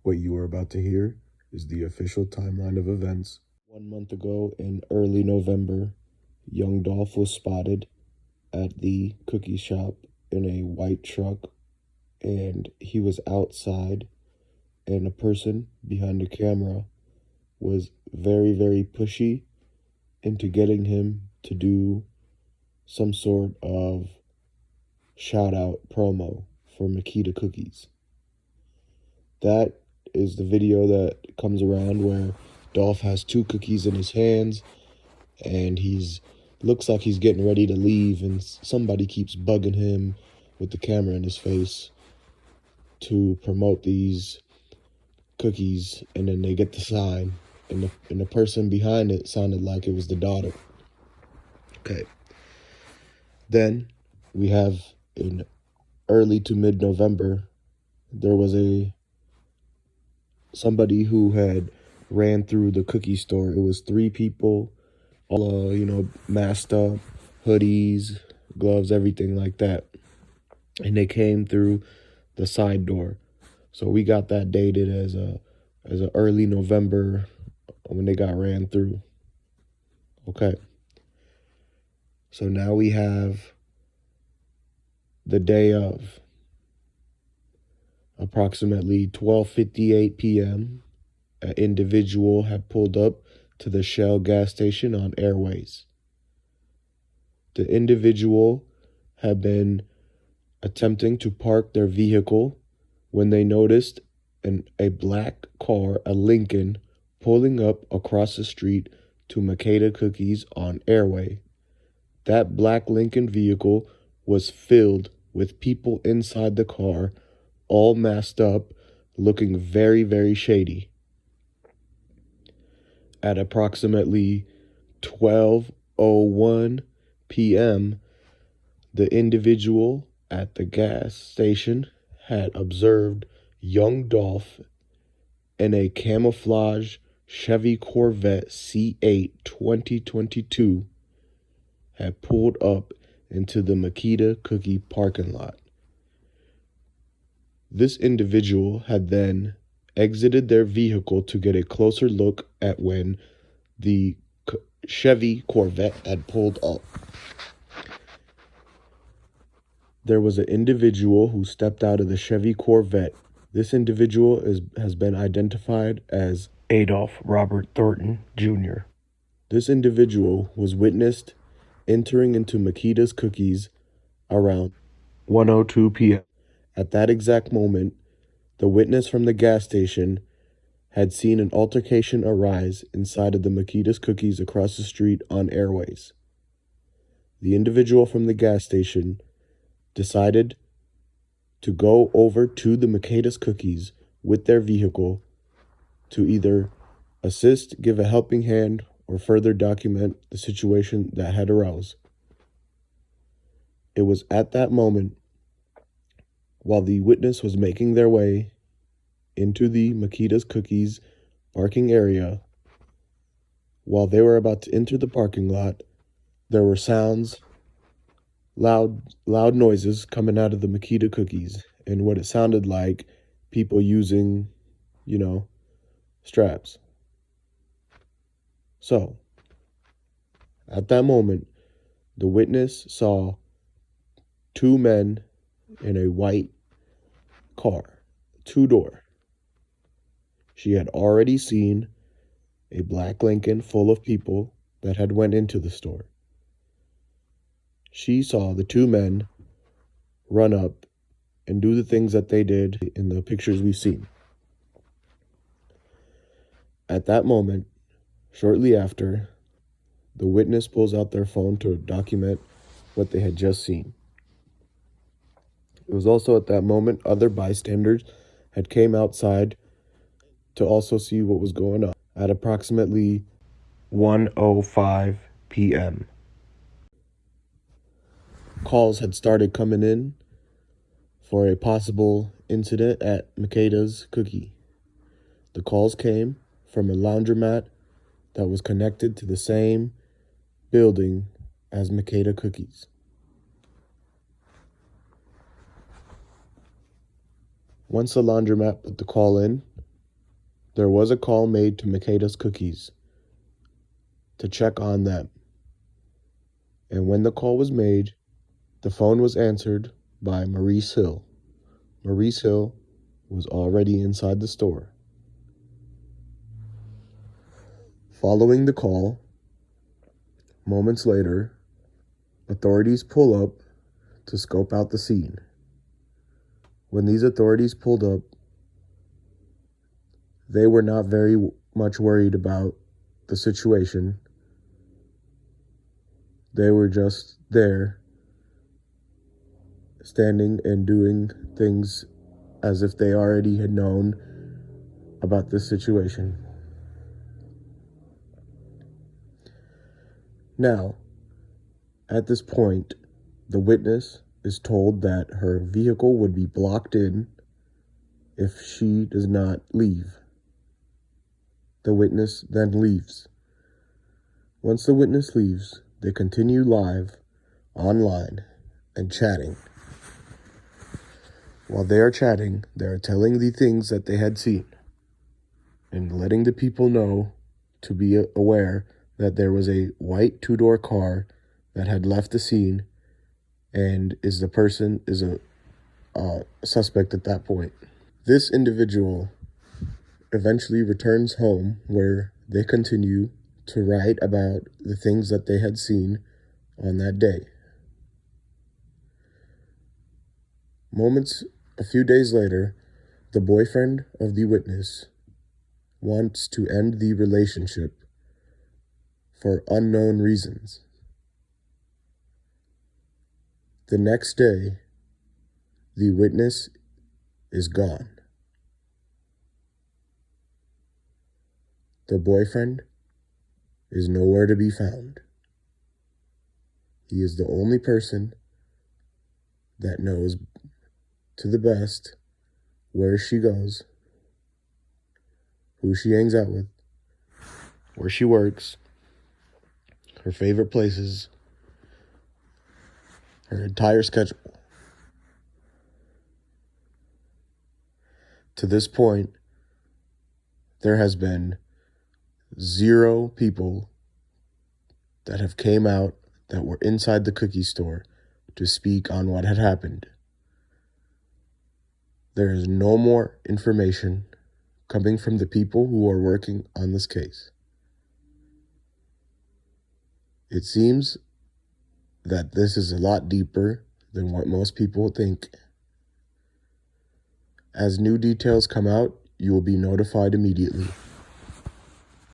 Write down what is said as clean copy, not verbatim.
What you are about to hear is the official timeline of events. 1 month ago, in early November, young Dolph was spotted at the cookie shop in a white truck, and he was outside, and a person behind the camera was very, very pushy into getting him to do some sort of shout out promo for Makita cookies. That is the video that comes around where Dolph has 2 cookies in his hands, and looks like he's getting ready to leave, and somebody keeps bugging him with the camera in his face to promote these cookies, and then they get the sign, and the person behind it sounded like it was the daughter. Okay. Then we have in early to mid-November, there was somebody who had ran through the cookie store. It was 3 people, all masked up, hoodies, gloves, everything like that. And they came through the side door. So we got that dated as a early November when they got ran through. Okay. So now we have the day of. Approximately 12:58 p.m., an individual had pulled up to the Shell gas station on Airways. The individual had been attempting to park their vehicle when they noticed a black car, a Lincoln, pulling up across the street to Makita Cookies on Airway. That black Lincoln vehicle was filled with people inside the car, all masked up, looking very, very shady. At approximately 12:01 p.m., the individual at the gas station had observed young Dolph in a camouflage Chevy Corvette C8 2022 had pulled up into the Makita Cookie parking lot. This individual had then exited their vehicle to get a closer look at when the Chevy Corvette had pulled up. There was an individual who stepped out of the Chevy Corvette. This individual has been identified as Adolph Robert Thornton Jr. This individual was witnessed entering into Makita's Cookies around 1:02 p.m. At that exact moment, the witness from the gas station had seen an altercation arise inside of the Makita's Cookies across the street on Airways. The individual from the gas station decided to go over to the Makita's Cookies with their vehicle to either assist, give a helping hand, or further document the situation that had arose. It was at that moment, while the witness was making their way into the Makita's Cookies parking area, while they were about to enter the parking lot, there were sounds, loud noises coming out of the Makita Cookies, and what it sounded like people using, straps. So, at that moment, the witness saw 2 men in a white car, 2-door. She had already seen a black Lincoln full of people that had went into the store. She saw the 2 men run up and do the things that they did in the pictures we've seen. At that moment, shortly after, the witness pulls out their phone to document what they had just seen. It was also at that moment other bystanders had came outside to also see what was going on. At approximately 1:05 p.m., calls had started coming in for a possible incident at Makita's Cookie. The calls came from a laundromat that was connected to the same building as Makita Cookies. Once the laundromat put the call in, There was a call made to Makeda's Cookies to check on them. And when the call was made, the phone was answered by Maurice Hill. Maurice Hill was already inside the store. Following the call, moments later, authorities pull up to scope out the scene. When these authorities pulled up, they were not very much worried about the situation. They were just there, standing and doing things as if they already had known about this situation. Now, at this point, the witness is told that her vehicle would be blocked in if she does not leave. The witness then leaves. Once the witness leaves, they continue live, online, and chatting. While they are chatting, they are telling the things that they had seen and letting the people know to be aware that there was a white two-door car that had left the scene and is a suspect at that point. This individual eventually returns home where they continue to write about the things that they had seen on that day. A few days later, the boyfriend of the witness wants to end the relationship for unknown reasons. The next day, the witness is gone. The boyfriend is nowhere to be found. He is the only person that knows to the best where she goes, who she hangs out with, where she works, her favorite places, her entire schedule. To this point, there has been 0 people that have came out that were inside the cookie store to speak on what had happened. There is no more information coming from the people who are working on this case. It seems that this is a lot deeper than what most people think. As new details come out, you will be notified immediately.